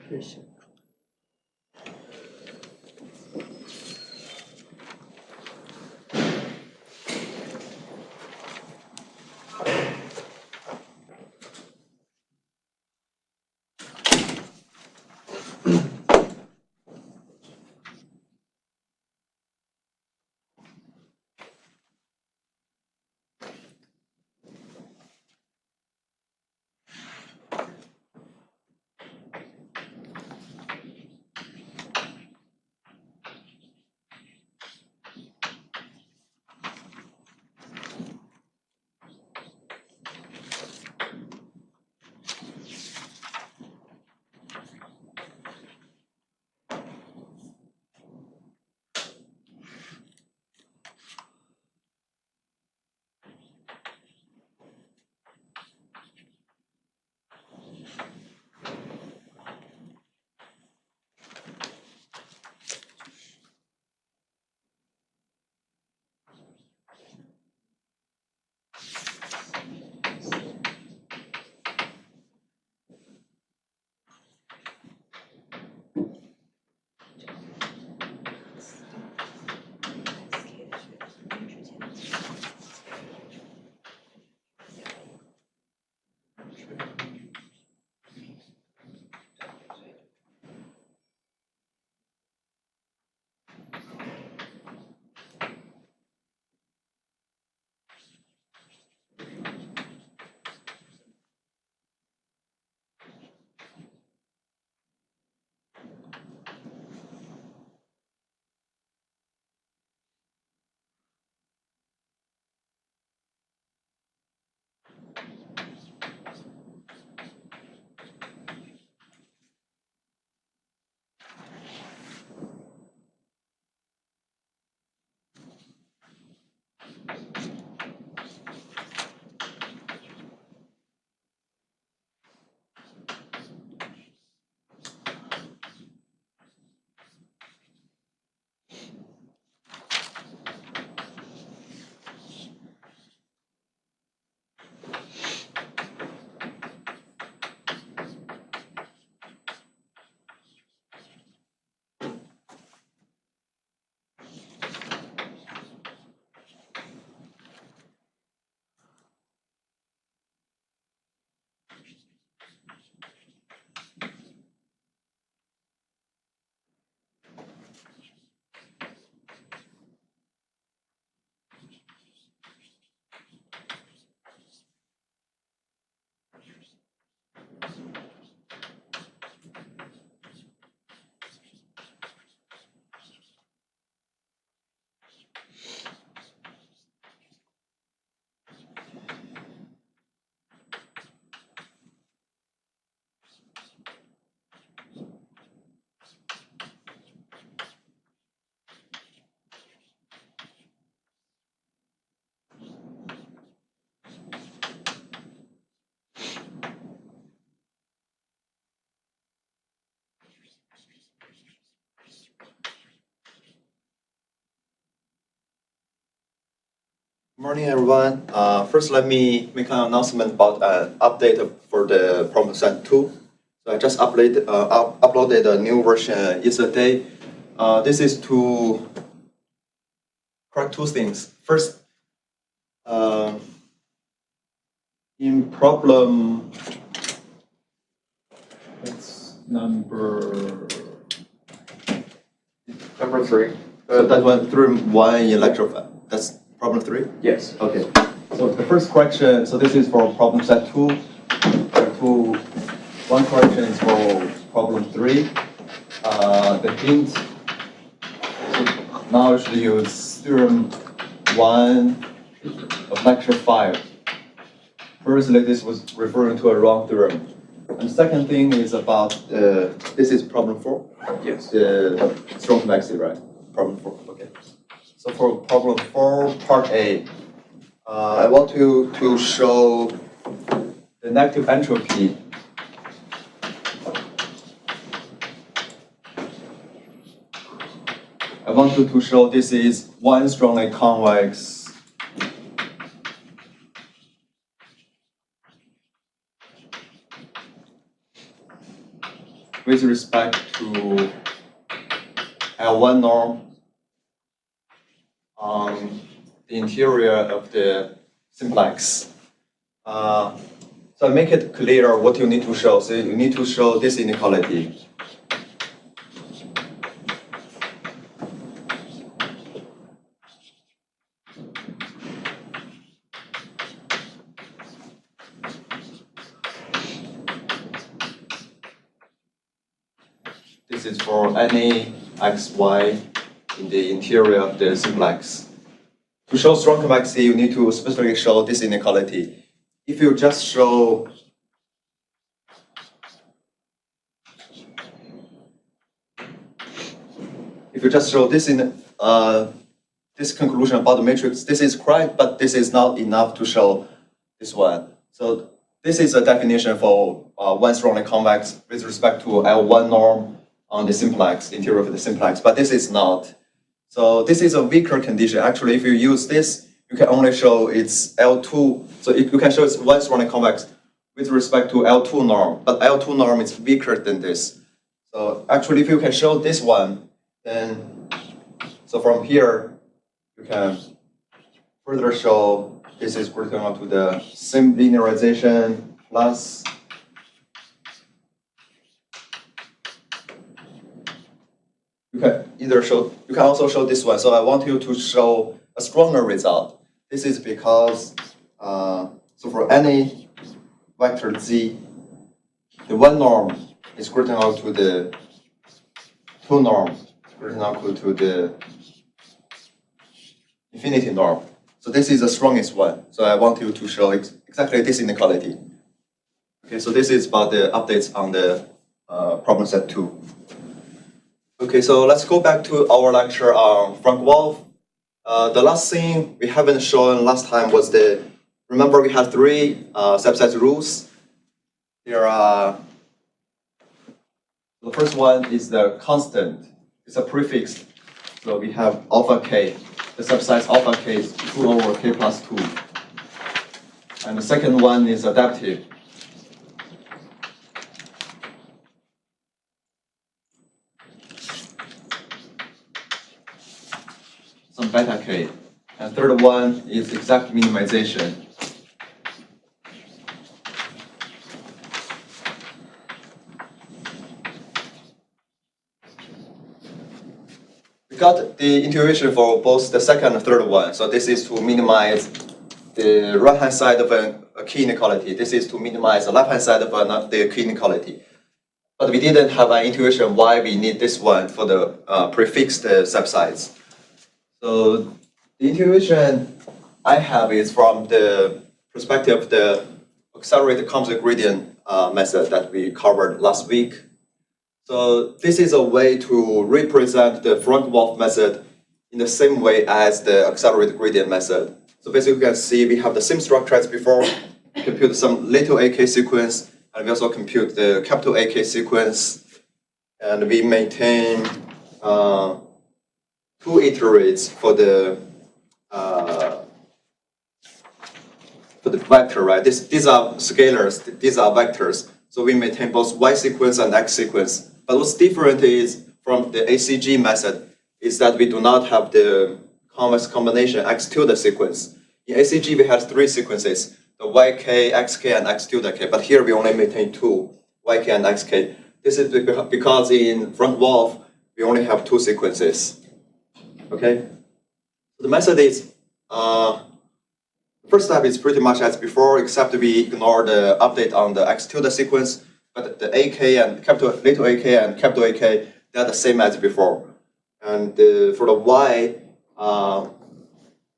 日行。Morning, everyone. First, let me make an announcement about an update for the problem set 2. So I just uploaded a new version yesterday. This is to correct two things. First, in problem, it's number 3. So that one through one in lecture. That's problem 3? Yes. Okay. So the first correction, so this is for problem set 2. One correction is for problem 3. The hint, so now I should use theorem 1 of lecture 5. Firstly, this was referring to a wrong theorem. And second thing is about, this is problem 4? Yes. The strong convexity, right? Problem 4, okay. So for problem 4, part A, I want to show the negative entropy I wanted to show this is one strongly convex with respect to L1 norm on the interior of the simplex. So make it clear what you need to show. So you need to show this inequality. This is for any x, y in the interior of the simplex. To show strong convexity, you need to specifically show this inequality. If you just show this in this conclusion about the matrix, this is correct, but this is not enough to show this one. So this is a definition for one strongly convex with respect to L1 norm on the simplex, interior of the simplex, but this is not. So this is a weaker condition. Actually, if you use this, you can only show it's L2. So you can show it's one strongly convex with respect to L2 norm, but L2 norm is weaker than this. So actually, if you can show this one, then so from here you can further show this is corresponding to the same linearization plus you can also show this one. So I want you to show a stronger result. This is because so for any vector z, the one norm is corresponding to the two norms, corresponding to the infinity norm. So this is the strongest one. So I want you to show exactly this inequality. Okay, so this is about the updates on the problem set 2. Okay, so let's go back to our lecture on Frank-Wolfe. The last thing we haven't shown last time was remember we had 3 subset rules. Here are, the first one is the constant. It's a prefix. So we have alpha k. The subsize alpha k is 2 over k plus 2. And the second one is adaptive. Some beta k. And third one is exact minimization. We got the intuition for both the second and third one. So this is to minimize the right-hand side of a key inequality. This is to minimize the left-hand side of the key inequality. But we didn't have an intuition why we need this one for the prefixed subsides. So the intuition I have is from the perspective of the accelerated composite gradient method that we covered last week. So this is a way to represent the Frank-Wolfe method in the same way as the accelerated gradient method. So basically you can see we have the same structure as before. We compute some little ak sequence, and we also compute the capital AK sequence. And we maintain 2 iterates for the vector, right? These are scalars, these are vectors. So we maintain both y sequence and x sequence. But what's different is from the ACG method is that we do not have the convex combination x tilde sequence. In ACG we had 3 sequences, the yk, xk, and x tilde k. But here we only maintain 2, yk and xk. This is because in Frank-Wolfe we only have 2 sequences. Okay, so the method is first step is pretty much as before, except we ignore the update on the x tilde sequence. But the AK and little ak and capital AK, they are the same as before. And for the y,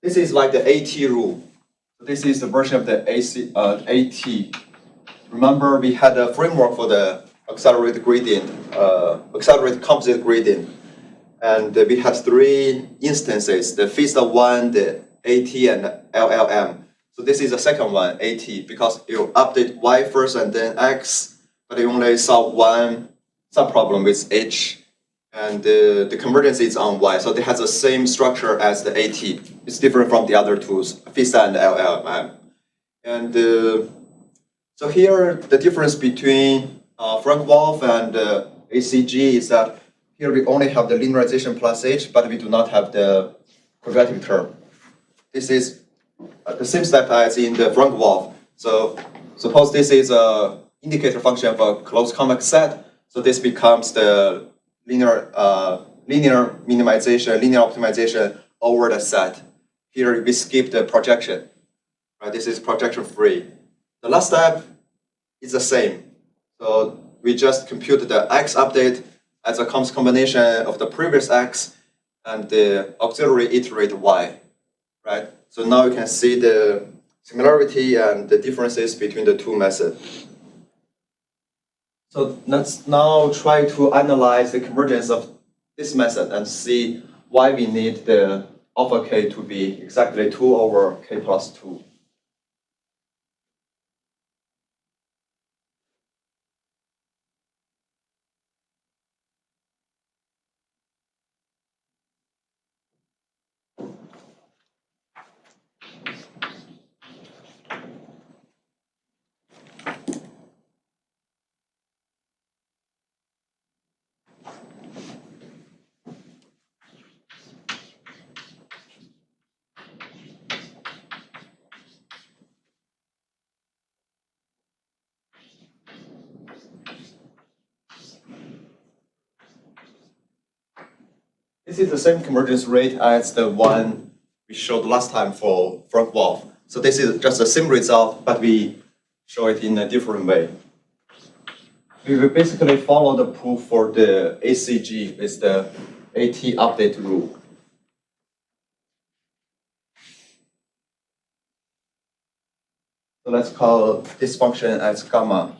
this is like the AT rule. This is the version of the AT. Remember, we had a framework for the accelerated gradient, accelerated composite gradient. And we had 3 instances, the FISTA 1, the AT, and LLM. So this is the second one, AT, because you update y first and then x, but you only solve one subproblem with h, and the convergence is on y. So it has the same structure as the AT. It's different from the other tools, FISTA and LLM. And so here, the difference between Frank-Wolfe and ACG is that here we only have the linearization plus h, but we do not have the quadratic term. This is the same step as in the Frank-Wolfe. So suppose this is a indicator function of a closed convex set. So this becomes the linear minimization, linear optimization over the set. Here we skip the projection. Right? This is projection free. The last step is the same. So we just compute the x update as a combination of the previous x and the auxiliary iterate y. Right? So now you can see the similarity and the differences between the two methods. So let's now try to analyze the convergence of this method and see why we need the alpha k to be exactly 2 over k plus 2. This is the same convergence rate as the one we showed last time for Frank-Wolfe. So this is just the same result, but we show it in a different way. We will basically follow the proof for the ACG with the AT update rule. So let's call this function as gamma.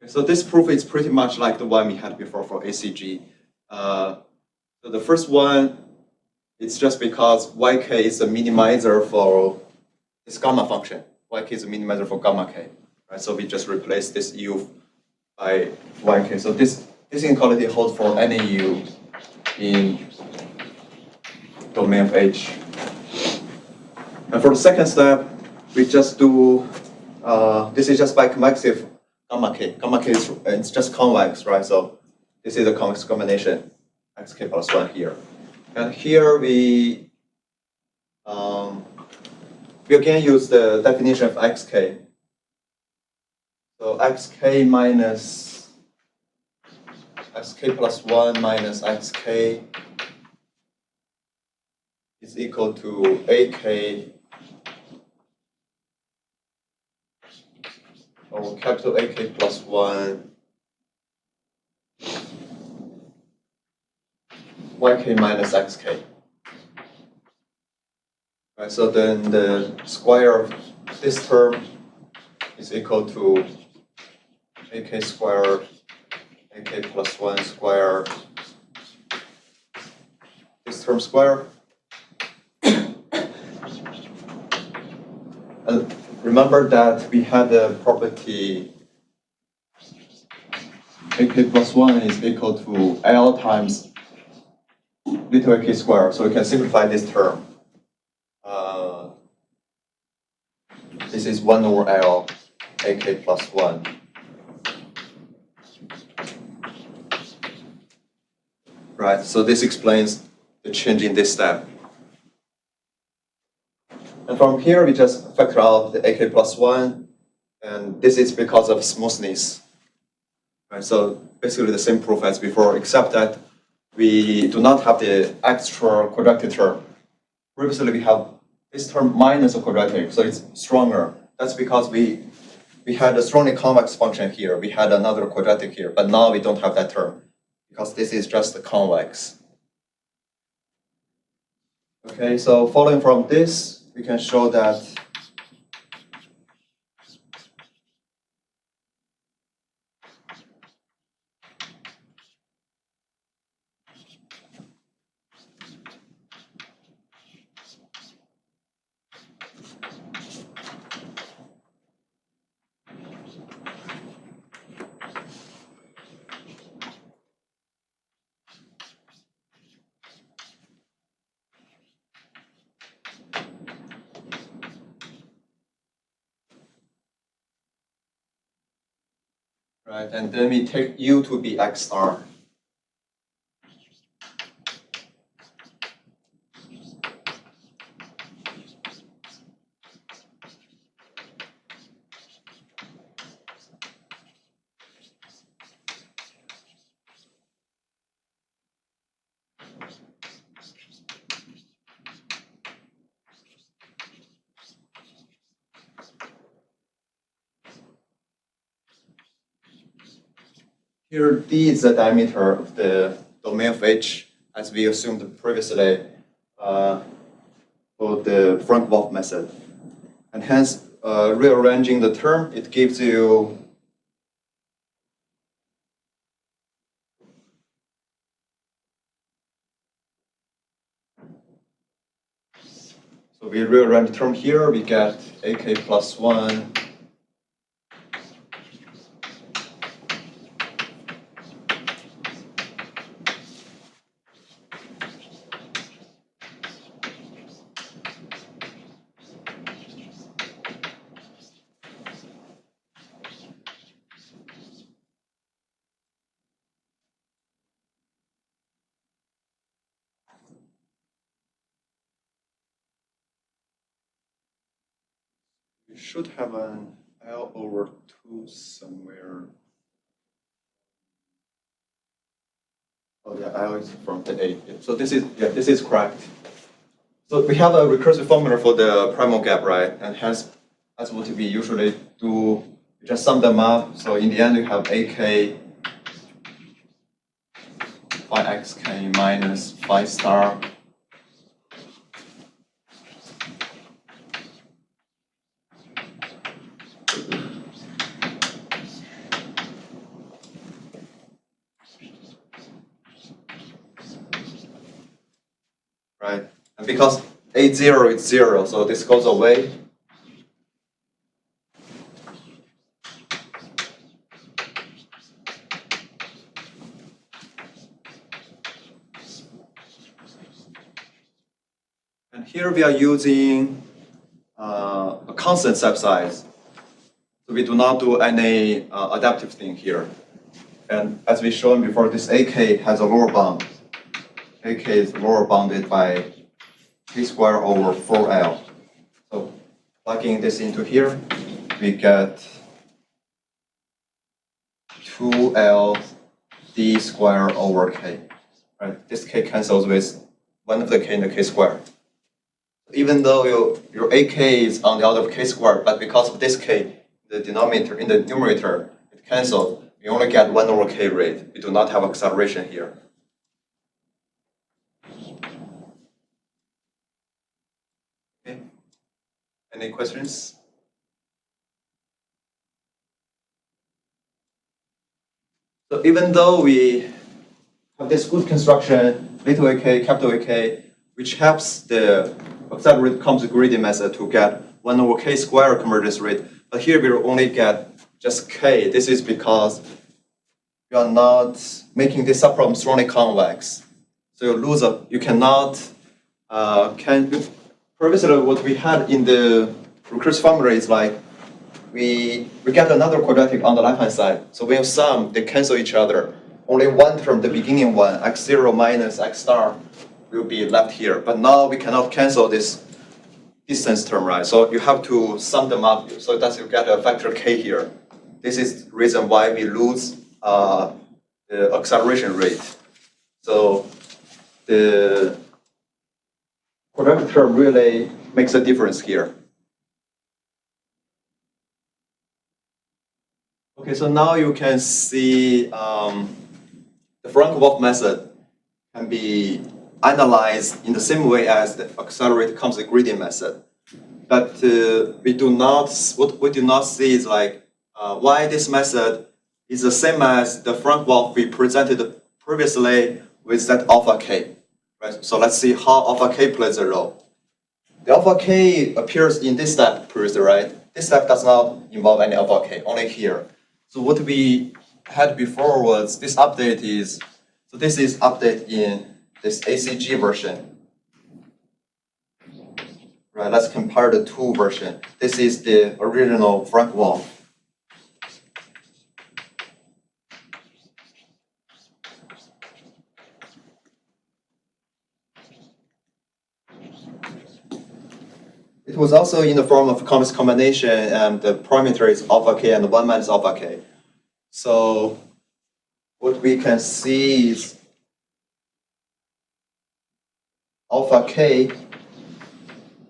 So this proof is pretty much like the one we had before for ACG. So the first one, it's just because yk is a minimizer for this gamma function. Yk is a minimizer for gamma k, right? So we just replace this u by yk. So this inequality holds for any u in domain of H. And for the second step, we just do, this is just by convexive gamma k. Gamma k is it's just convex, right? So this is a convex combination. xk plus 1 here. And here we again use the definition of xk. So xk minus xk plus 1 minus xk is equal to ak or capital AK plus 1 yk minus xk. Right, so then the square of this term is equal to ak squared ak plus 1 square this term square. And remember that we had the property ak plus 1 is equal to L times little ak squared. So we can simplify this term. This is 1 over L ak plus 1. Right, so this explains the change in this step. And from here, we just factor out the ak plus 1, and this is because of smoothness. Right, so basically the same proof as before, except that we do not have the extra quadratic term. Previously, we have this term minus a quadratic, so it's stronger. That's because we had a strongly convex function here. We had another quadratic here, but now we don't have that term because this is just the convex. Okay, so following from this, we can show that right, and then we take U to be X star. Here, D is the diameter of the domain of H, as we assumed previously for the Frank-Wolfe method. And hence, rearranging the term, it gives you so we rearrange the term here, we get AK plus 1 we should have an L over 2 somewhere. Oh yeah, L is from the 8. Yeah. So this is correct. So we have a recursive formula for the primal gap, right? And hence, that's what we usually do. We just sum them up. So in the end, you have AK phi xk minus phi star right? And because A0 is 0, so this goes away. And here we are using a constant step size. So we do not do any adaptive thing here. And as we shown before, this AK has a lower bound. AK is lower bounded by k squared over 4L. So plugging this into here, we get 2L d squared over k. Right? This k cancels with one of the k in the k squared. Even though your AK is on the order of k squared, but because of this k, the denominator in the numerator, it cancels. We only get 1 over k rate. We do not have acceleration here. Okay. Any questions? So even though we have this good construction, little ak, capital AK, which helps the accelerated comes gradient method to get 1 over k squared convergence rate, but here we will only get just k. This is because you are not making this subproblem strongly convex. So you cannot, previously what we had in the recursive formula is like, we get another quadratic on the left-hand side. So when you sum, they cancel each other. Only one term, the beginning one, x0 minus x star, will be left here. But now we cannot cancel this distance term, right? So you have to sum them up. So that you get a factor k here. This is the reason why we lose the acceleration rate. So the quadratic term really makes a difference here. Okay, so now you can see the Frank-Wolfe method can be analyzed in the same way as the accelerated complex gradient method. But what we do not see is like why this method is the same as the Frank-Wolfe we presented previously with that alpha k. Right? So let's see how alpha k plays a role. The alpha k appears in this step previously, right? This step does not involve any alpha k, only here. So what we had before was this update is, so this is update in this ACG version. Right, let's compare the two versions. This is the original Frank-Wolfe. It was also in the form of a complex combination, and the parameter is alpha k and 1 minus alpha k. So what we can see is alpha k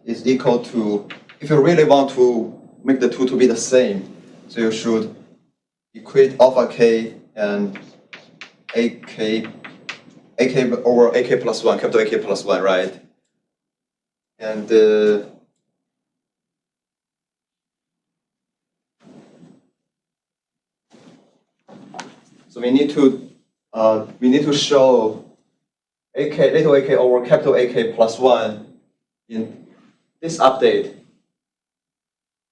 is equal to, if you really want to make the two to be the same, so you should equate alpha k and ak over ak plus 1, capital AK plus 1, right? And so we need to show little ak over capital AK plus 1 in this update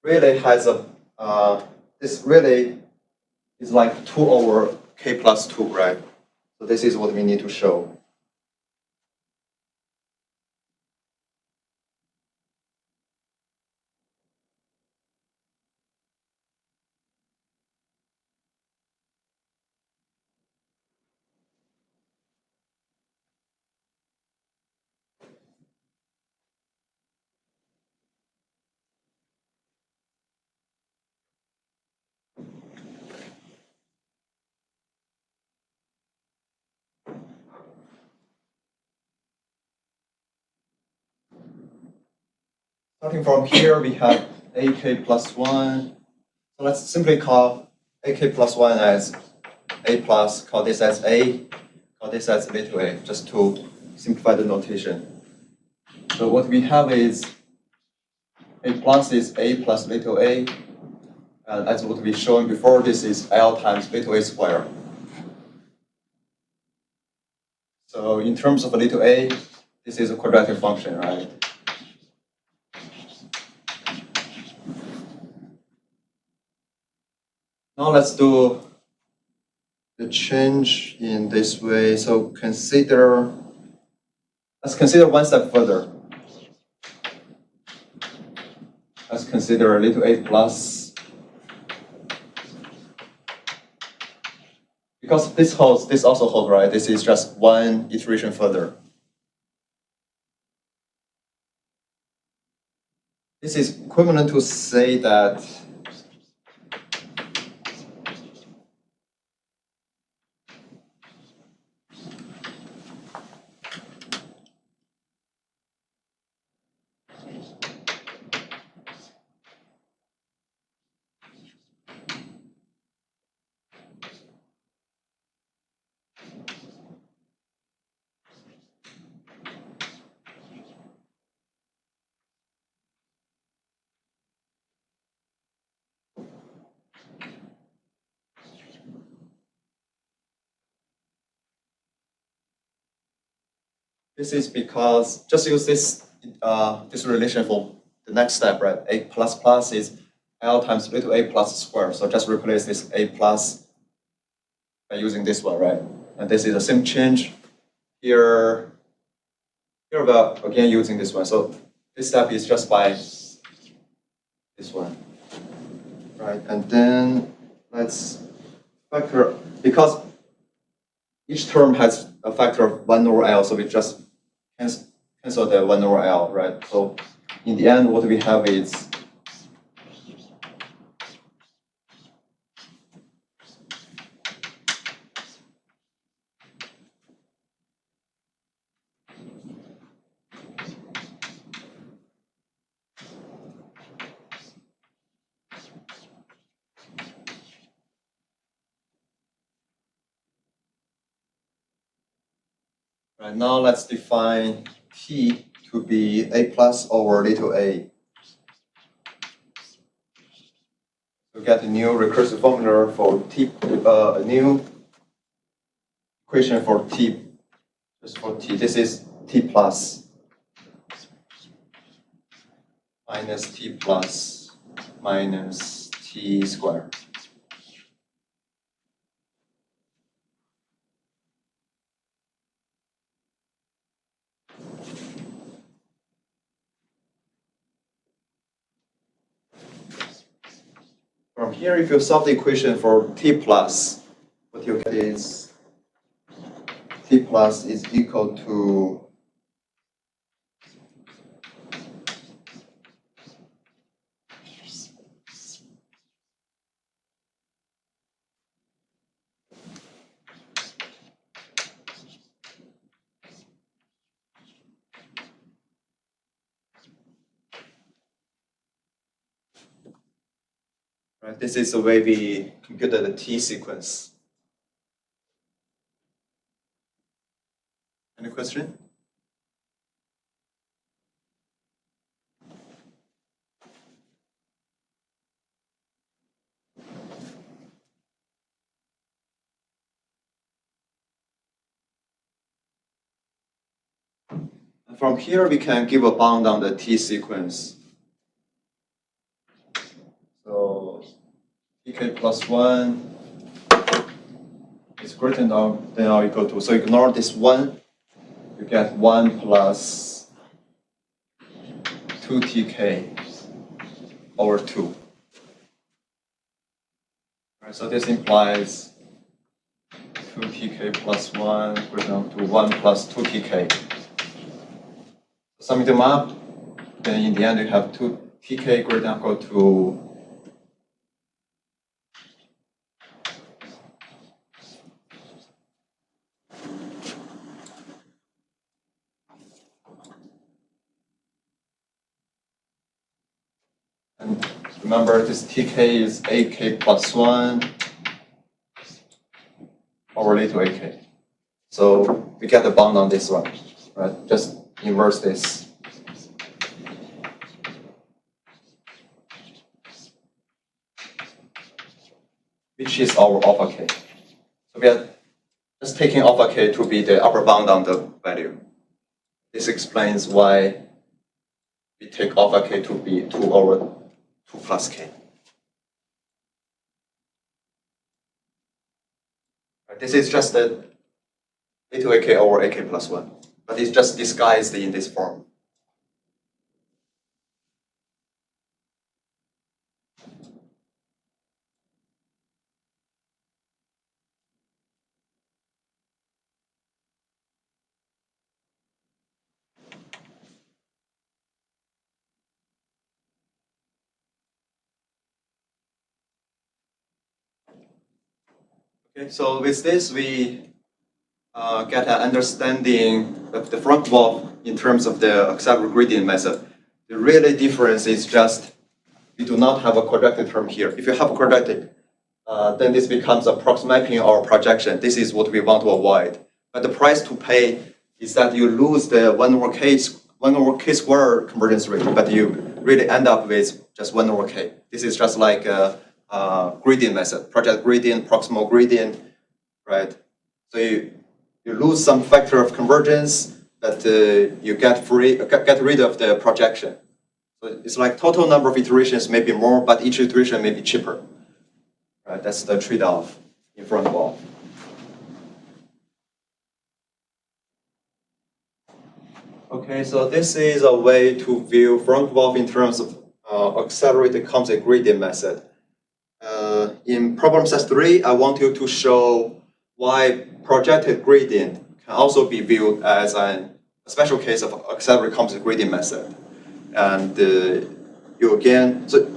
really has a this really is like 2 over k plus 2, right? So this is what we need to show. Starting from here, we have ak plus 1. So let's simply call ak plus 1 as a plus, call this as a, call this as little a, just to simplify the notation. So what we have is a plus is a plus little a, and as what we shown before, this is L times little a squared. So in terms of a little a, this is a quadratic function, right? Now let's do the change in this way. So let's consider one step further. Let's consider little a plus. Because this holds, this also holds, right? This is just one iteration further. this is equivalent to say that this is because just use this this relation for the next step, right? A plus plus is L times little a plus square. So just replace this a plus by using this one, right? And this is the same change here. Here we're again using this one. So this step is just by this one, right? And then let's factor, because each term has a factor of 1 over L, so we just cancel the 1 over L, right? So in the end, what we have is right. Now let's define T to be a plus over little a. We get a new recursive formula for T, a new equation for T, just for T. This is T plus minus T plus minus T squared. From here, if you solve the equation for T plus, what you get is T plus is equal to right. This is the way we computed the T sequence. Any question? And from here, we can give a bound on the T sequence. So tk plus 1 is greater than or equal to. So ignore this 1. You get 1 plus 2tk over 2. Right, so this implies 2tk plus 1 greater than to 1 plus 2tk. Summing them up, then in the end you have 2tk greater than or equal to and remember this tk is ak plus 1 over little ak. So we get the bound on this one, right? Just inverse this. Which is our alpha k. So we are just taking alpha k to be the upper bound on the value. This explains why we take alpha k to be 2 over 2 plus k. This is just the little ak over ak plus 1, but it's just disguised in this form. Okay, so with this, we get an understanding of the Frank-Wolfe in terms of the accelerated gradient method. The really difference is just we do not have a quadratic term here. If you have a quadratic, then this becomes a approximation or projection. This is what we want to avoid. But the price to pay is that you lose the 1/k squared convergence rate, but you really end up with just 1/k. This is just like a gradient method, project gradient, proximal gradient, right? So you lose some factor of convergence, but you get rid of the projection. So it's like total number of iterations may be more, but each iteration may be cheaper. Right? That's the trade-off in Frank-Wolfe. Okay, so this is a way to view Frank-Wolfe in terms of accelerated composite gradient method. In problem set 3, I want you to show why projected gradient can also be viewed as a special case of accelerated composite gradient method. And you again, so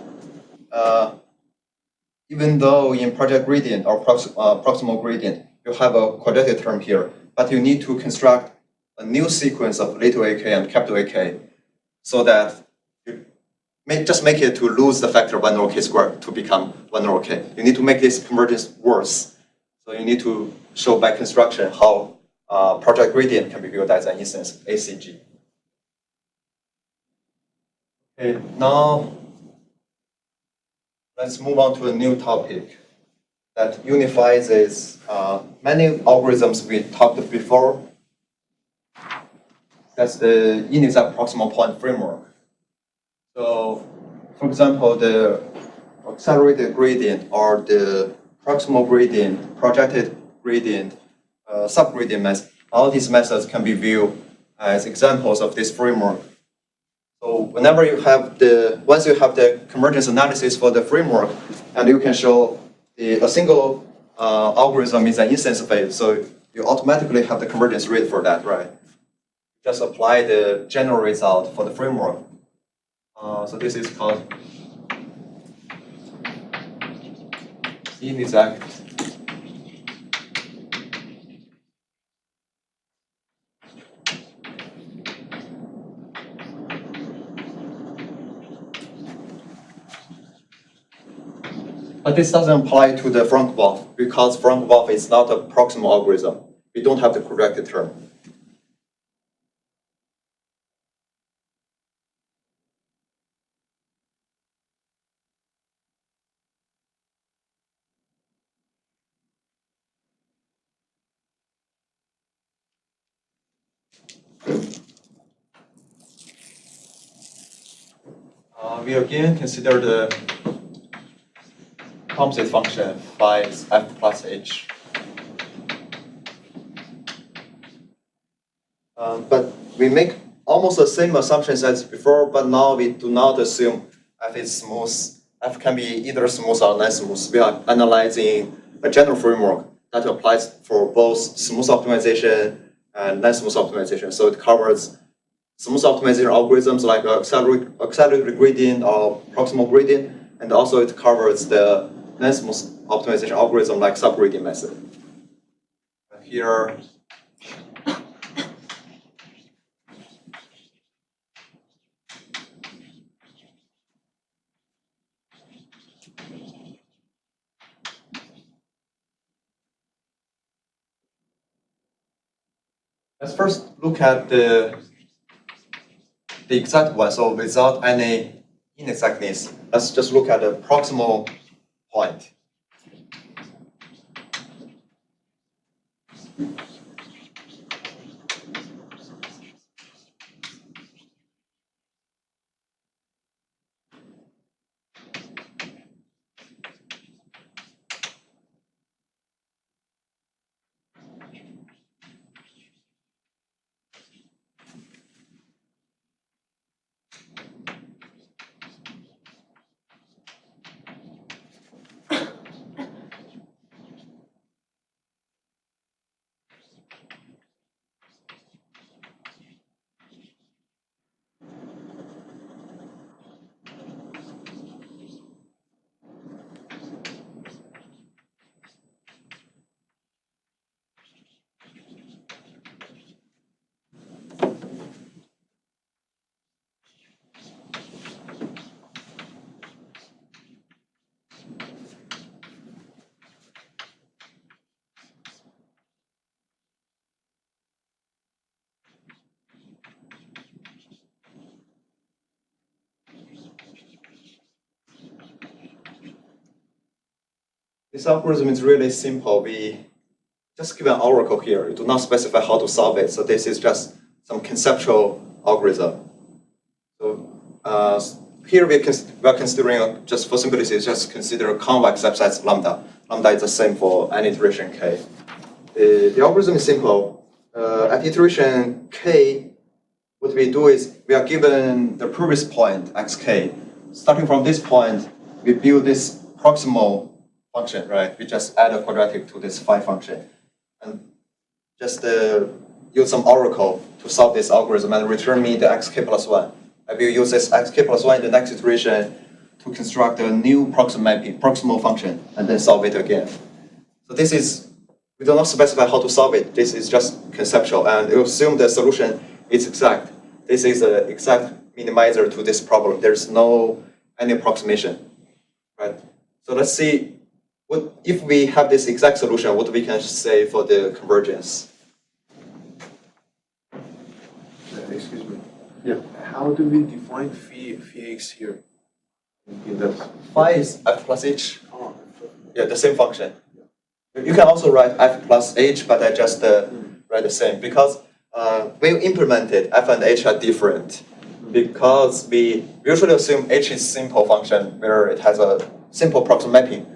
even though in project gradient or proximal gradient, you have a quadratic term here, but you need to construct a new sequence of little ak and capital AK so that you just make it to lose the factor 1/k squared to become 1/k. You need to make this convergence worse. So you need to show by construction how project gradient can be viewed as an instance ACG. Okay, now let's move on to a new topic that unifies many algorithms we talked before. That's the Inexact proximal point framework. So, for example, the accelerated gradient or the proximal gradient, projected gradient, subgradient method, all these methods can be viewed as examples of this framework. So whenever you have once you have the convergence analysis for the framework, and you can show a single algorithm is an instance of it, so you automatically have the convergence rate for that, right? Just apply the general result for the framework. So this is called Inexact. But this doesn't apply to the Frank-Wolfe because Frank-Wolfe is not a proximal algorithm. We don't have the correct term. We again consider the composite function by f plus h. But we make almost the same assumptions as before, but now we do not assume f is smooth. F can be either smooth or non-smooth. We are analyzing a general framework that applies for both smooth optimization and non-smooth optimization. So it covers smooth optimization algorithms like accelerated gradient or proximal gradient, and also it covers the non-smooth optimization algorithm like subgradient method. Here, let's first look at the exact one. So without any inexactness, let's just look at the proximal point. This algorithm is really simple. We just give an oracle here. You do not specify how to solve it. So this is just some conceptual algorithm. So here we are considering, just for simplicity, just consider convex subsets lambda. Lambda is the same for any iteration k. The algorithm is simple. At iteration k, what we do is we are given the previous point xk. Starting from this point, we build this proximal function, right? We just add a quadratic to this phi function, and just use some oracle to solve this algorithm and return me the xk plus 1. I will use this xk plus 1 in the next iteration to construct a new proximal function and then solve it again. So this is, we do not specify how to solve it. This is just conceptual, and you assume the solution is exact. This is an exact minimizer to this problem. There's no any approximation, right? So let's see what if we have this exact solution, what we can say for the convergence. Excuse me. Yeah. How do we define phi x here? In that Phi is f plus h. oh, Yeah, the same function. You can also write f plus h, but I just write the same because when you implement it, f and h are different. Because we usually assume h is simple function where it has a simple proximal mapping.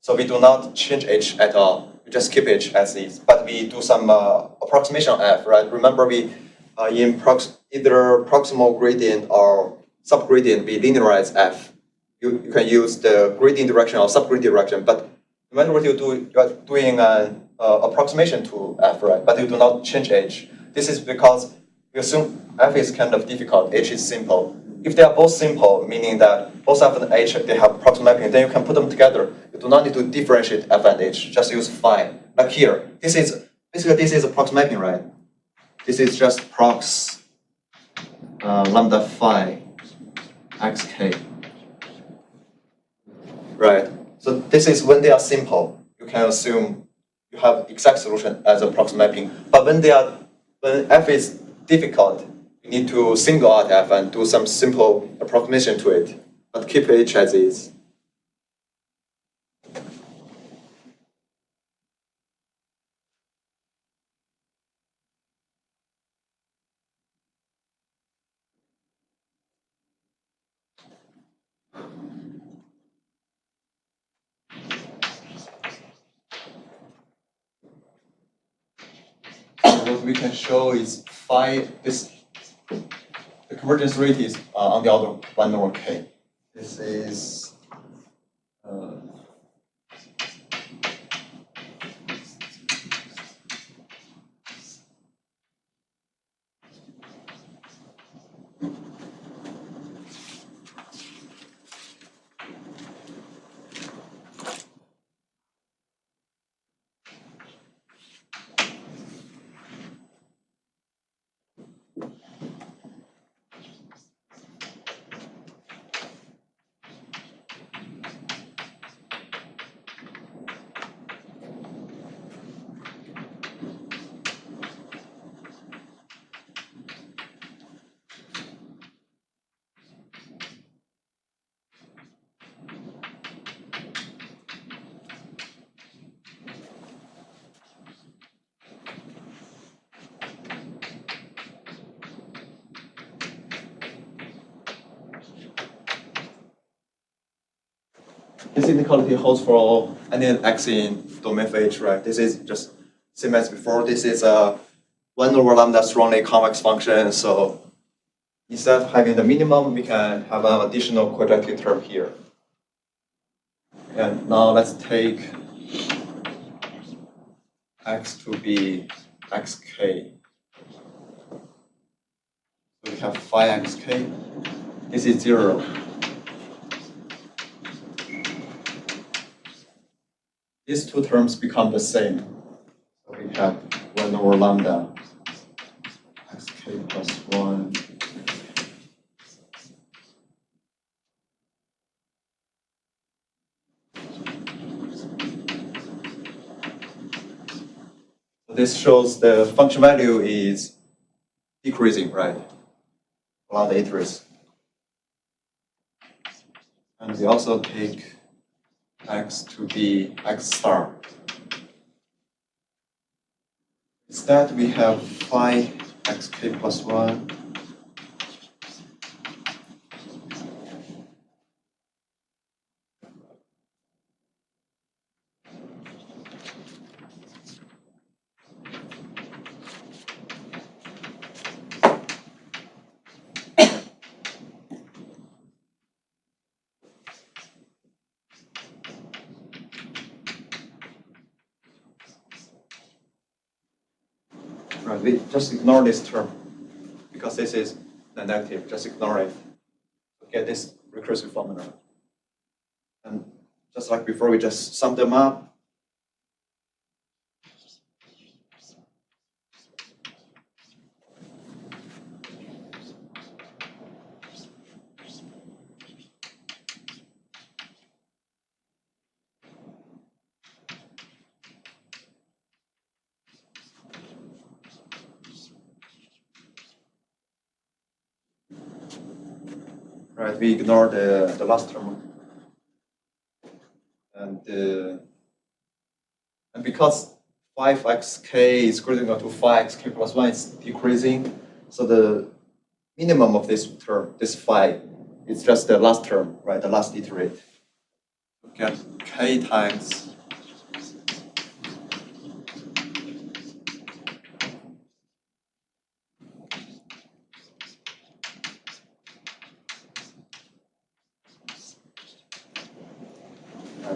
So we do not change h at all. We just keep h as is. But we do some approximation of f, right? Remember we in either proximal gradient or subgradient, we linearize f. You can use the gradient direction or subgradient direction, but no matter what you do, you are doing an approximation to f, right? But you do not change h. This is because we assume f is kind of difficult, h is simple. If they are both simple, meaning that both f and h they have proximal mapping, then you can put them together. You do not need to differentiate f and h. Just use phi. Like here, this is basically this is a proximal mapping, right? This is just prox lambda phi xk. Right. So this is when they are simple. You can assume you have exact solution as a proximal mapping. But when f is difficult, you need to single out f and do some simple approximation to it, but keep h as is. So what we can show is phi, the convergence rate is on the order 1 over k. This is this inequality holds for any x in domain of h, right? This is just same as before. This is a 1 over lambda strongly convex function. So instead of having the minimum, we can have an additional quadratic term here. And now let's take x to be xk. So we have phi xk. This is 0. These two terms become the same. So we have 1 over lambda xk plus 1. So this shows the function value is decreasing, right, along the iterates. And we also take x to be x star. Instead, we have phi xk plus 1 Right, we just ignore this term because this is the negative, just ignore it. Get this recursive formula. And just like before, we just sum them up. Right, we ignore the last term. And because 5xk is greater than to 5xk plus 1 is decreasing, so the minimum of this term, this phi, is just the last term, right, the last iterate. Get k times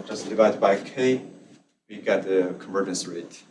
just divided by k, we get the convergence rate.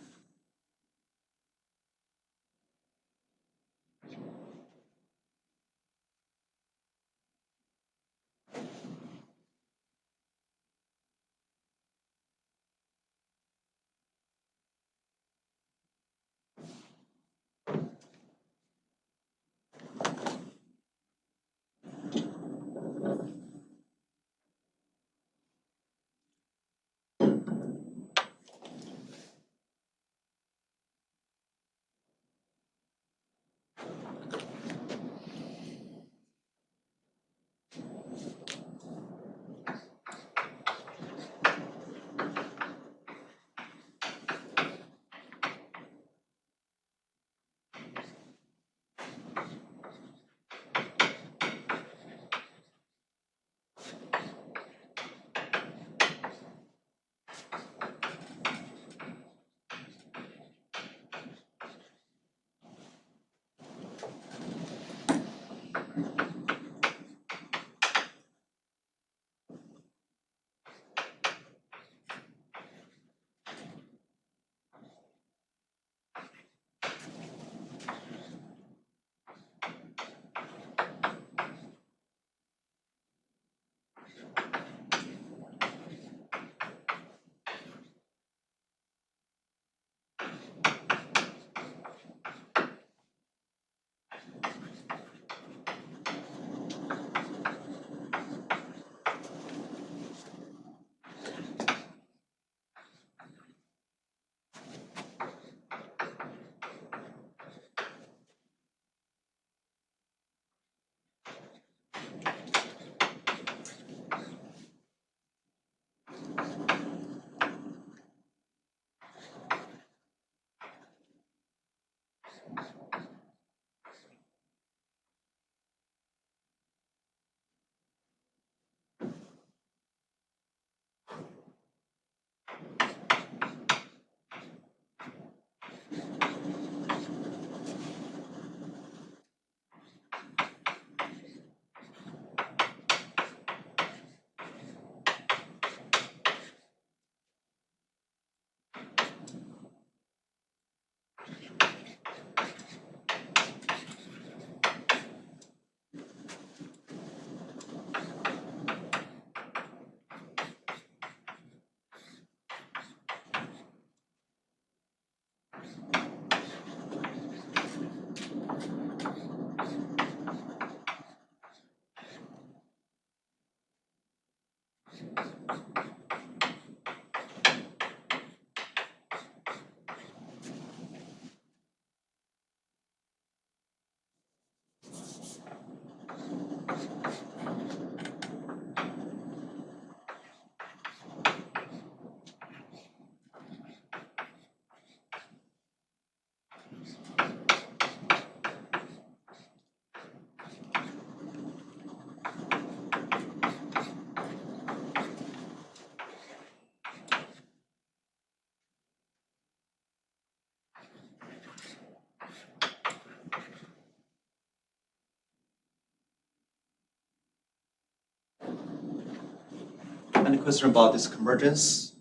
question about this convergence?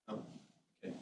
No? Okay.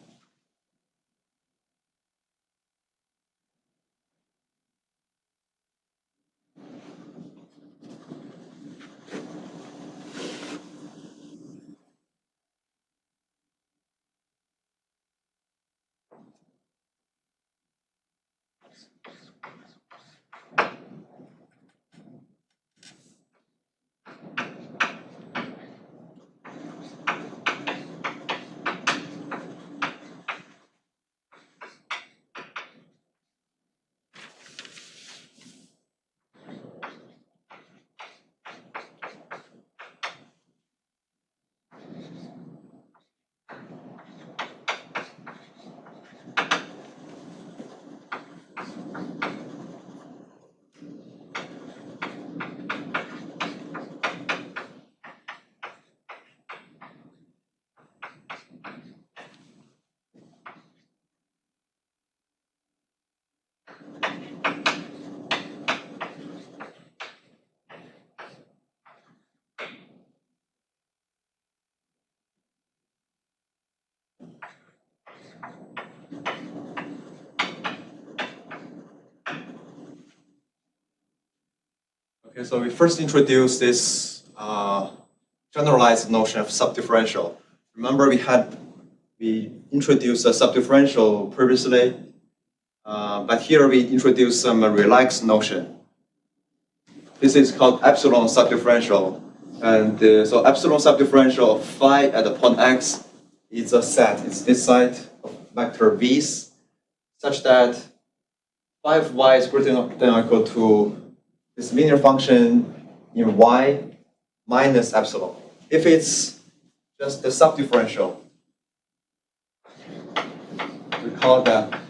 Okay, so we first introduced this generalized notion of subdifferential. Remember we introduced a subdifferential previously, but here we introduced some relaxed notion. This is called epsilon subdifferential. And so epsilon subdifferential of phi at the point x is a set. It's this set of vector v's such that phi of y is greater than or equal to this linear function in y minus epsilon. If it's just the subdifferential, we call that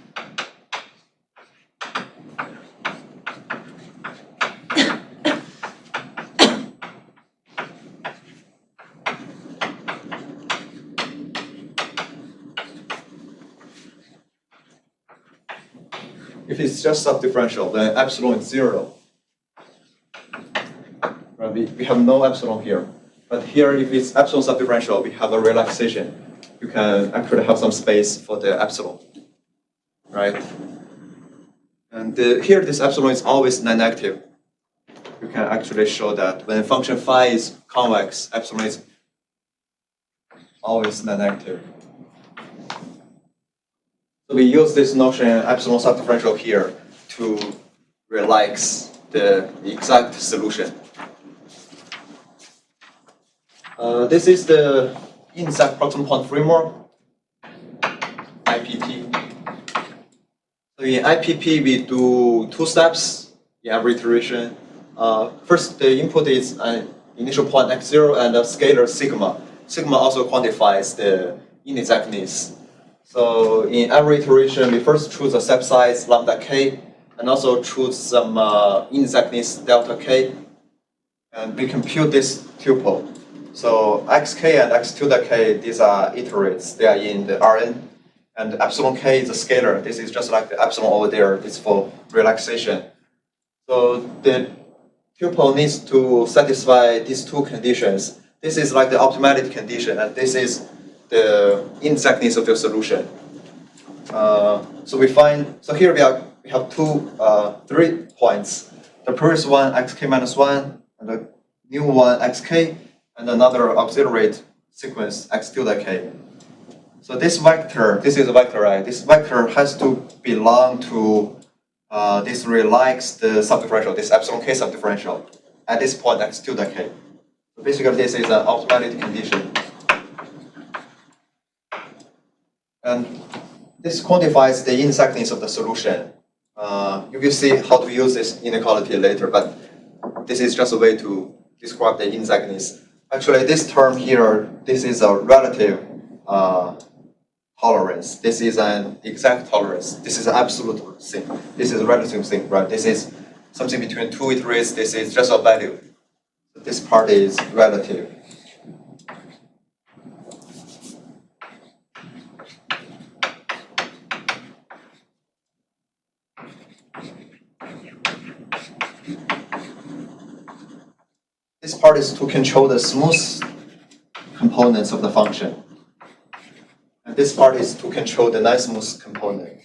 if it's just subdifferential, then epsilon is 0. Right, we have no epsilon here. But here, if it's epsilon subdifferential, we have a relaxation. You can actually have some space for the epsilon. Right? And here, this epsilon is always non-negative. You can actually show that when function phi is convex, epsilon is always non-negative. So we use this notion epsilon subdifferential here to relax the exact solution. This is the Inexact proximal point framework, IPP. So in IPP, we do 2 steps in every iteration. First, the input is an initial point x0 and a scalar sigma. Sigma also quantifies the inexactness. So in every iteration, we first choose a step size lambda k, and also choose some inexactness delta k, and we compute this tuple. So xk and x tilde k, these are iterates. They are in the Rn, and epsilon k is a scalar. This is just like the epsilon over there. It's for relaxation. So the tuple needs to satisfy these 2 conditions. This is like the optimality condition, and this is the inexactness of your solution. So here we have 3 points. The previous one xk minus 1, and the new one xk, and another auxiliary sequence x tilde k. So this vector, this is a vector, right? This vector has to belong to this relaxed subdifferential, this epsilon k subdifferential at this point x tilde k. So basically, this is an optimality condition. And this quantifies the inexactness of the solution. You will see how to use this inequality later, but this is just a way to describe the inexactness. Actually, this term here, this is a relative tolerance. This is an exact tolerance. This is an absolute thing. This is a relative thing, right? This is something between 2 iterates. This is just a value. This part is relative. This part is to control the smooth components of the function. And this part is to control the nice-smooth component.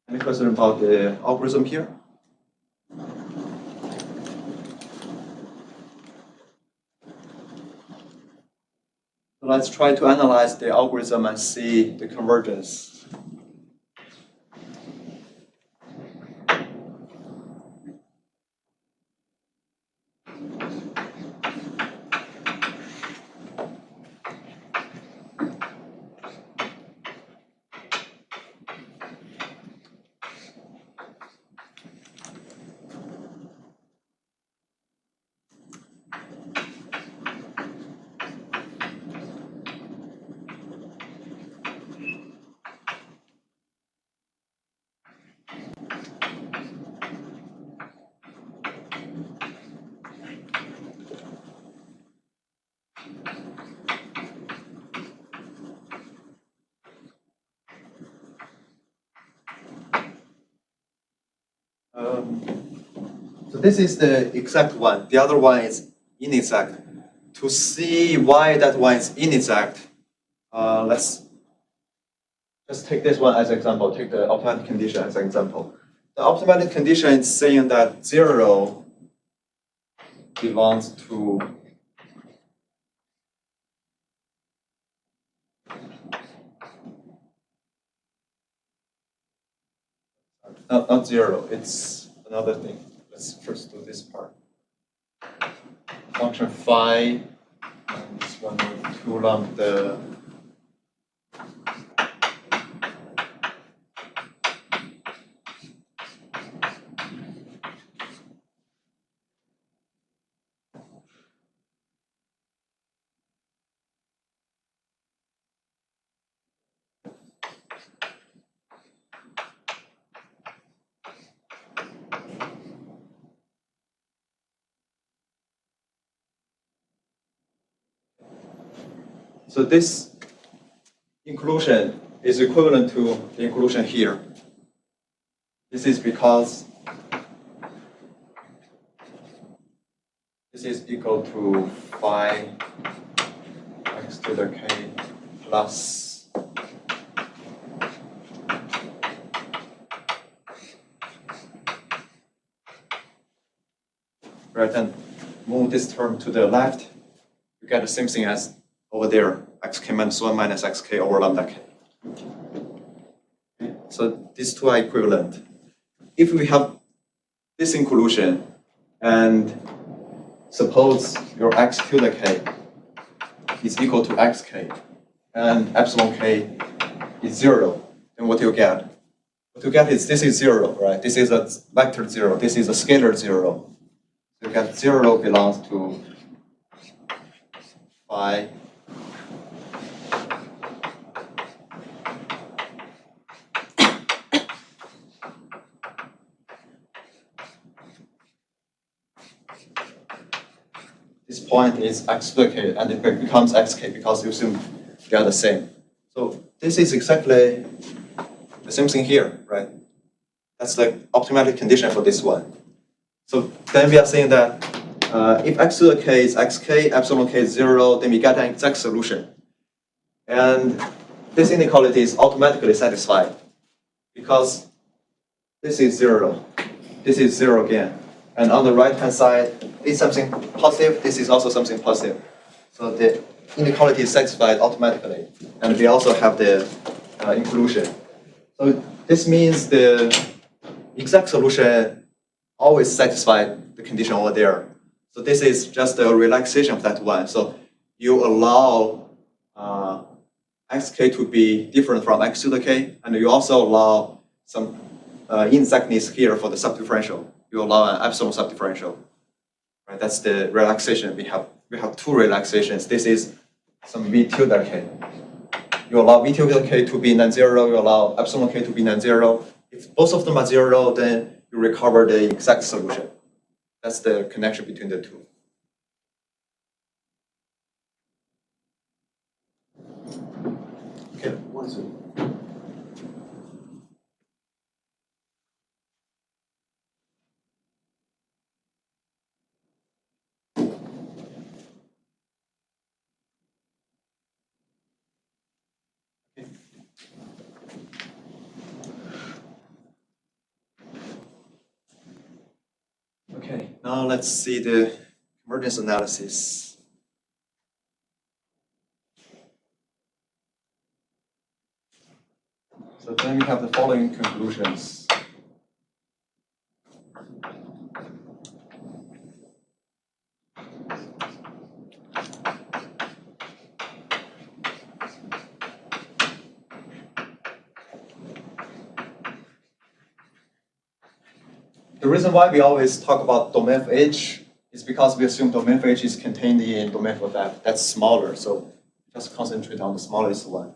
Any question about the algorithm here? So let's try to analyze the algorithm and see the convergence. So this is the exact one. The other one is inexact. To see why that one is inexact, let's just take this one as an example. Take the automatic condition as an example. The automatic condition is saying that 0 belongs to not 0, it's another thing. Let's first do this part. Function phi minus 1 over 2 lambda So this inclusion is equivalent to the inclusion here. This is because this is equal to phi x to the k plus right, and move this term to the left, you get the same thing as over there, xk minus 1 minus xk over lambda k. Okay. So these two are equivalent. If we have this inclusion, and suppose your x to the k is equal to xk, and epsilon k is 0, then what you get? What you get is this is 0, right? This is a vector 0, this is a scalar 0. So you get 0 belongs to phi this point is x to the k, and it becomes xk because you assume they are the same. So this is exactly the same thing here, right? That's the optimality condition for this one. So then we are saying that if x to the k is xk, epsilon k is 0, then we get an exact solution. And this inequality is automatically satisfied because this is 0, this is 0 again. And on the right-hand side, is something positive, this is also something positive. So the inequality is satisfied automatically. And we also have the inclusion. So this means the exact solution always satisfies the condition over there. So this is just a relaxation of that one. So you allow xk to be different from x to the k, and you also allow some inexactness here for the subdifferential. You allow an epsilon subdifferential. Right? That's the relaxation. We have two relaxations. This is some v tilde k. You allow v tilde k to be non-zero. You allow epsilon k to be non-zero. If both of them are zero, then you recover the exact solution. That's the connection between the two. Okay, one second. Okay, now let's see the convergence analysis. So then we have the following conclusions. The reason why we always talk about domain of H is because we assume domain of H is contained in domain of F. That's smaller, so just concentrate on the smallest one.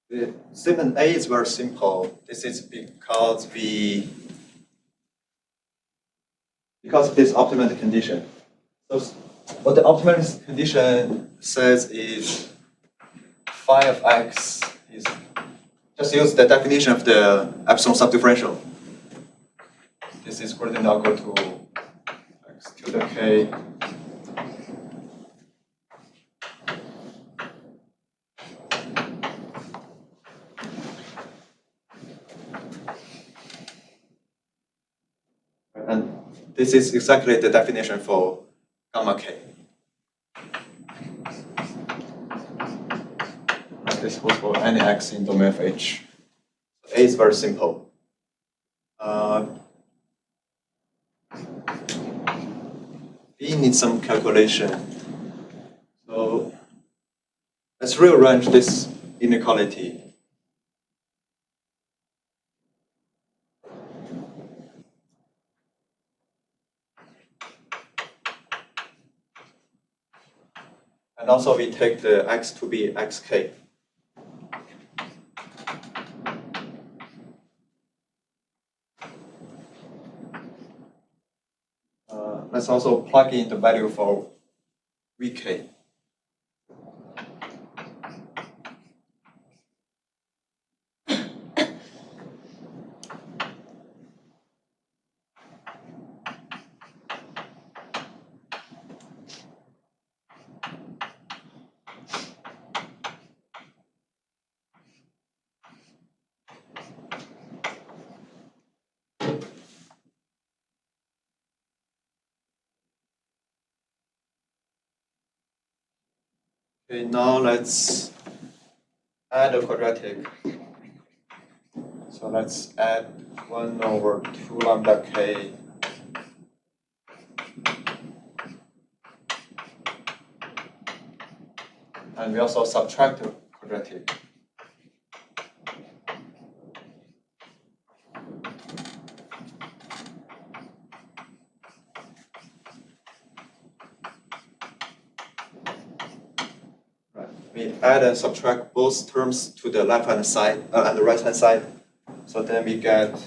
The statement A is very simple. This is because we because of this optimal condition. So what the optimal condition says is phi of x is, just use the definition of the epsilon subdifferential. This is greater than or equal to x to the k and this is exactly the definition for gamma k. This holds for any x in domain of H. A is very simple. B needs some calculation. So let's rearrange this inequality. And also we take the x to be xk. Let's also plug in the value for vk. Okay, now let's add a quadratic. So let's add 1 over 2 lambda k and we also subtract the quadratic. We add and subtract both terms to the left-hand side and the right-hand side. So then we get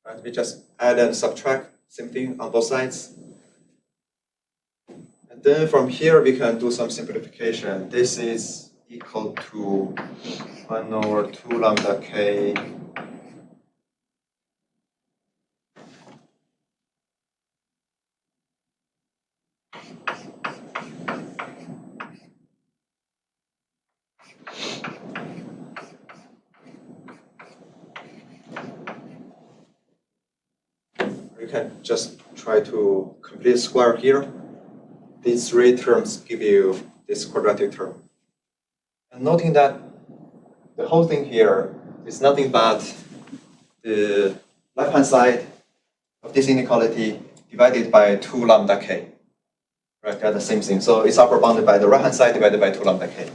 right, we just add and subtract, same thing on both sides. And then from here we can do some simplification. This is equal to 1 over 2 lambda k you can just try to complete square here. These three terms give you this quadratic term. And noting that the whole thing here is nothing but the left-hand side of this inequality divided by 2 lambda k. Right, they're the same thing. So it's upper bounded by the right-hand side divided by 2 lambda k.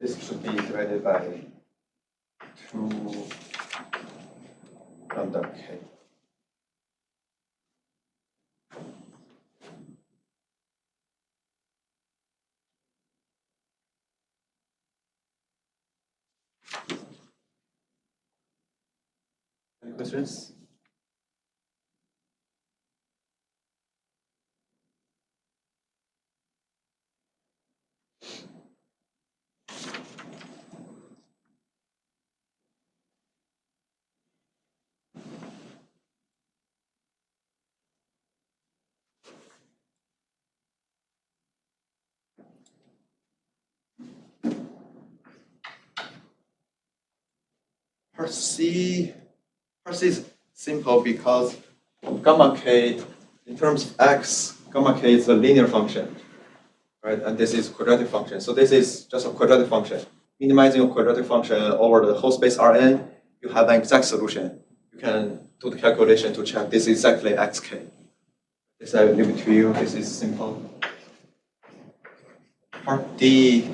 this should be divided by 2 lambda k. Any questions? Part C is simple because gamma k, in terms of x, gamma k is a linear function, right? And this is quadratic function. So this is just a quadratic function. Minimizing a quadratic function over the whole space Rn, you have an exact solution. You can do the calculation to check this is exactly xk. This I will leave it to you. This is simple. Part D.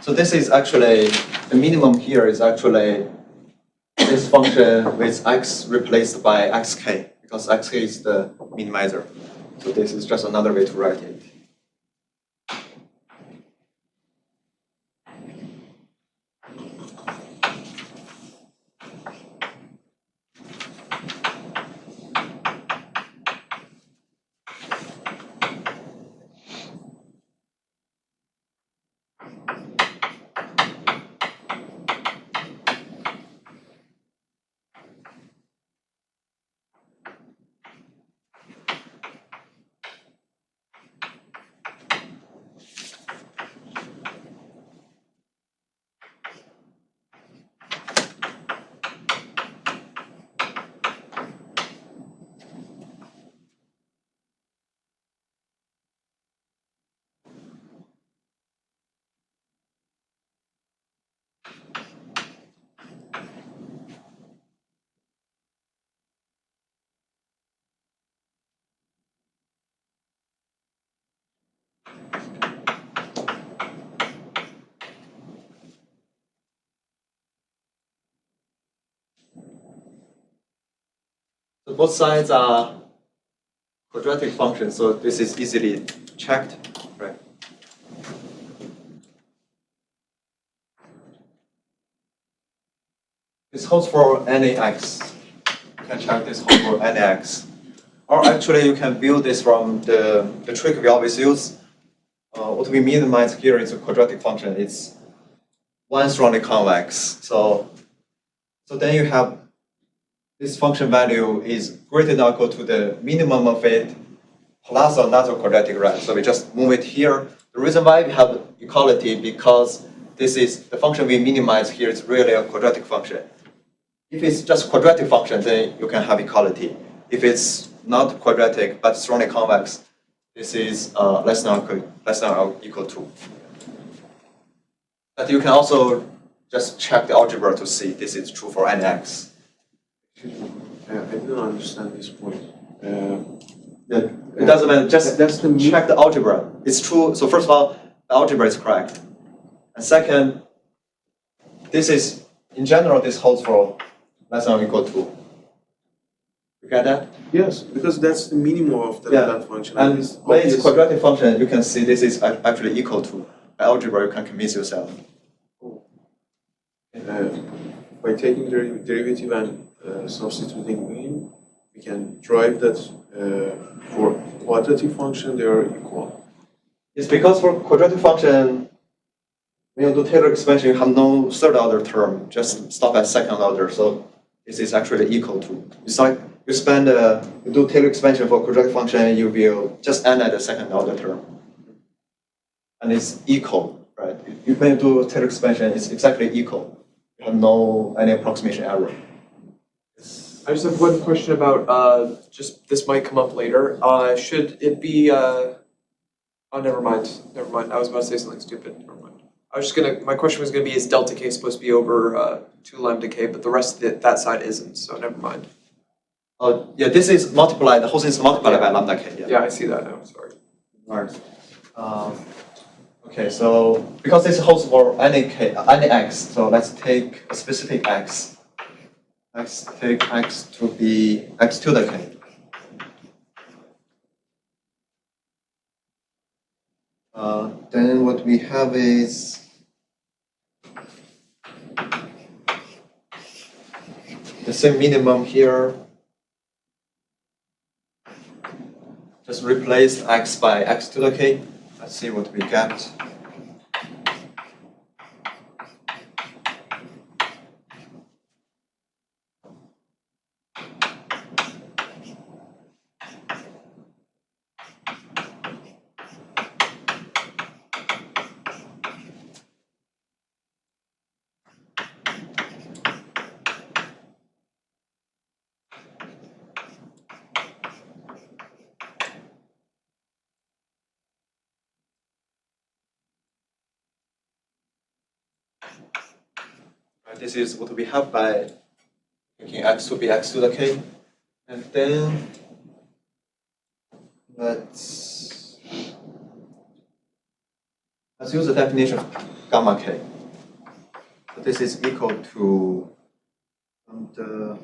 So this is actually, the minimum here is actually this function with x replaced by xk, because xk is the minimizer. So this is just another way to write it. So both sides are quadratic functions, so this is easily checked, right? This holds for any x. You can check this holds for any x. Or actually, you can view this from the trick we always use. What we minimize here is a quadratic function. It's one strongly convex. So then you have this function value is greater than or equal to the minimum of it plus another quadratic, right? So we just move it here. The reason why we have equality because this is the function we minimize here is really a quadratic function. If it's just quadratic function, then you can have equality. If it's not quadratic but strongly convex, this is less than or equal to. But you can also just check the algebra to see this is true for any x. I didn't understand this point. It doesn't matter, just check the algebra. It's true. So first of all, the algebra is correct. And second, this is, in general, this holds for less than or equal to. You get that? Yes, because that's the minimum of that function. And when it's a quadratic function, you can see this is actually equal to. By algebra, you can convince yourself. By taking the derivative and substituting in, we can drive that for quadratic function, they are equal. It's because for quadratic function, when you do Taylor expansion, you have no third order term, just stop at second order. So this is actually equal to. It's like you do Taylor expansion for quadratic function, you will just end at the second order term. And it's equal, right? When you do Taylor expansion, it's exactly equal. You have any approximation error. I just have one question about, just this might come up later. Should it be, oh, never mind. I was about to say something stupid. Never mind. My question was gonna be, is delta k supposed to be over 2 lambda k, but the rest of that side isn't, so never mind. Oh, yeah, this is multiplied, the whole thing is multiplied by lambda k, yeah. Yeah, I see that now, sorry. Right. Okay, so because this holds for any x, so let's take a specific x. Let's take x to be x to the k. Then what we have is the same minimum here. Just replace x by x to the k. Let's see what we get. This is what we have by making x to be x to the k. And then let's use the definition of gamma k. So this is equal to the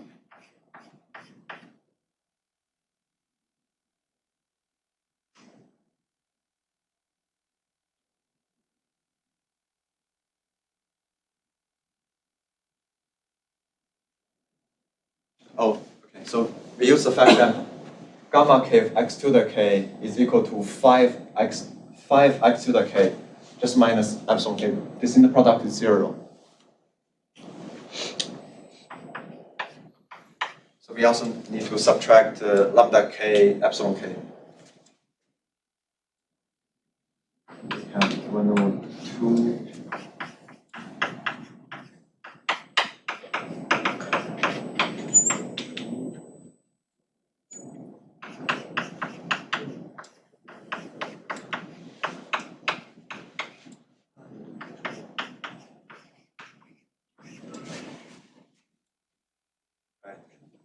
oh, okay. So we use the fact that gamma k of x to the k is equal to 5x to the k, just minus epsilon k. This in the product is 0. So we also need to subtract lambda k, epsilon k. We have 1 over 2.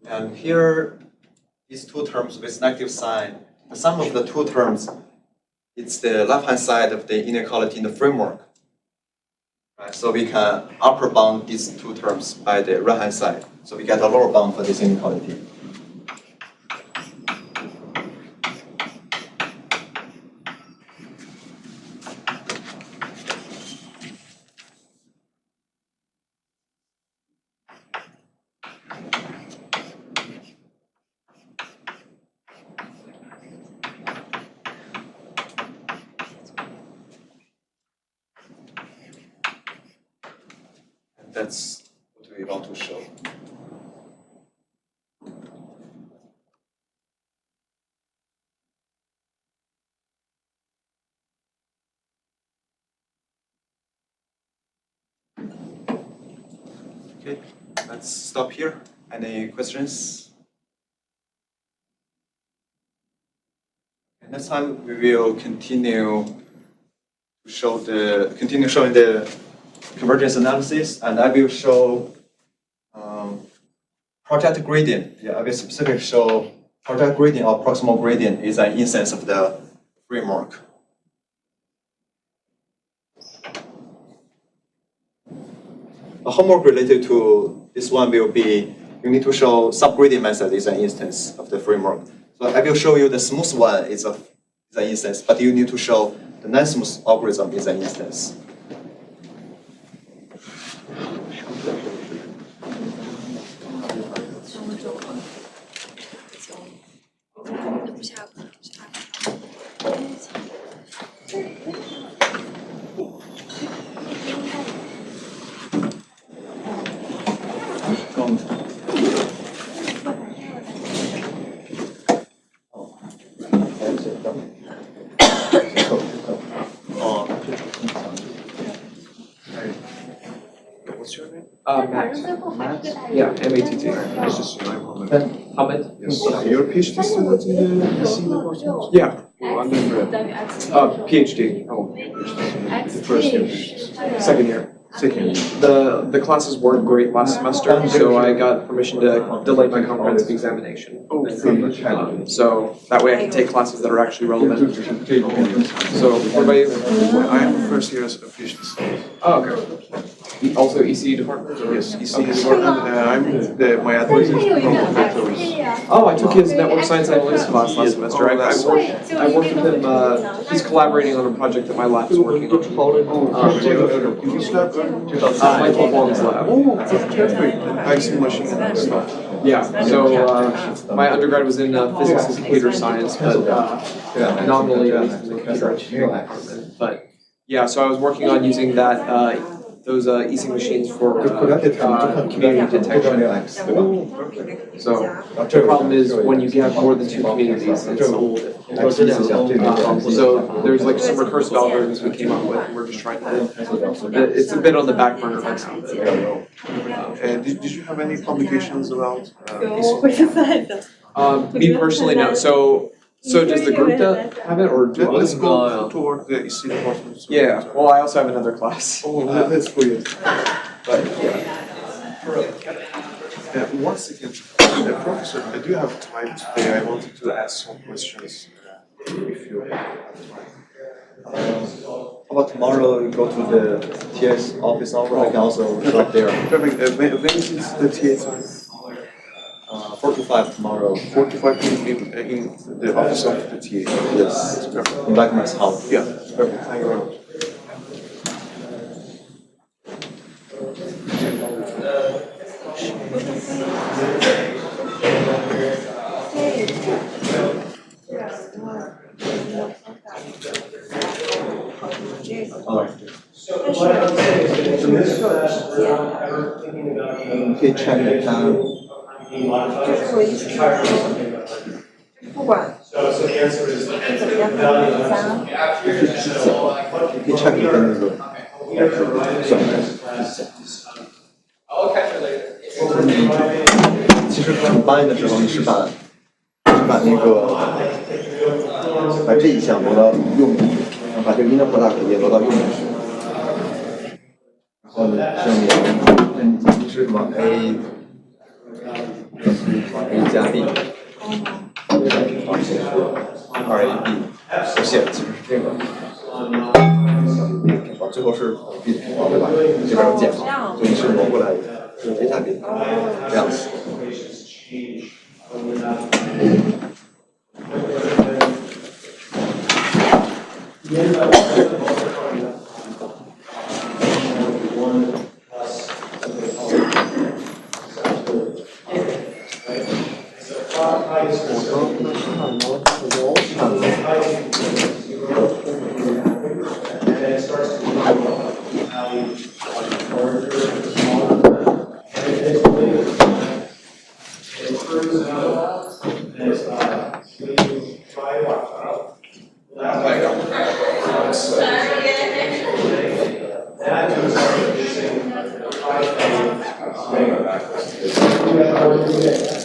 And here, these two terms with negative sign, the sum of the two terms, it's the left-hand side of the inequality in the framework. Right? So we can upper bound these two terms by the right-hand side. So we get a lower bound for this inequality. That's what we want to show. Okay, let's stop here. Any questions? And next time we will continue showing the convergence analysis, and I will show project gradient. Yeah, I will specifically show project gradient or proximal gradient is an instance of the framework. A homework related to this one will be you need to show subgradient method is an instance of the framework. So I will show you the smooth one is an instance, but you need to show the non-smooth algorithm is an instance. What's your name? Matt. Yeah, M-A-T-T. Nice to see you. I'm Ahmed. Ahmed? Yes. You're a PhD student in the DC department? Yeah, Undergrad. PhD. Oh, PhD student. The first year. Second year. Second. The classes weren't great last semester, so I got permission to delay my comprehensive examination. So that way I can take classes that are actually relevant. So what about you? I am first year as official studies. Oh, okay. Also ECE department? Or? Yes, ECE department. My advisor is from Metals. Oh, I took his network science analytics class last semester. I worked with him. He's collaborating on a project that my lab is working on. Which lab? Michael Wong's lab. Oh, perfect. IC machine and stuff. Yeah. So my undergrad was in physics and computer science, but nominally in the computer engineering department. But yeah, so I was working on using that. Those e-sync machines for community detection. So the problem is when you have more than two communities, it's a little difficult. So there's like some recursive algorithms we came up with, and we're just trying to. It's a bit on the back burner right now. Did you have any publications about Me personally, no. So does the group have it, or do Let's others? go toward the EC department. Yeah. Well, I also have another class. Oh, that's weird. But yeah. One second. Professor, I do have time today. I wanted to ask some questions if you have time. How about tomorrow you go to the TS office hour? I can also select there. Perfect. When is it the TA time? 4 to 5 tomorrow. 45 minutes in the office of the TA. Yes. Perfect. In Blackman's house. Yeah, perfect. Thank you very much. You can check the time. 不管 So the answer is 是怎么样的比赛。 You can check the time. I'll catch you later. 其实 combine 的时候，你是把那个把这一项挪到右面去，然后把这个 inner product 也挪到右面去。然后呢，你是什么 A 加 B， 2AB 不写，其实是这个。最后是 B 的平方，对吧？这边有减号，所以是挪过来是 A 加 B， 这样子。 That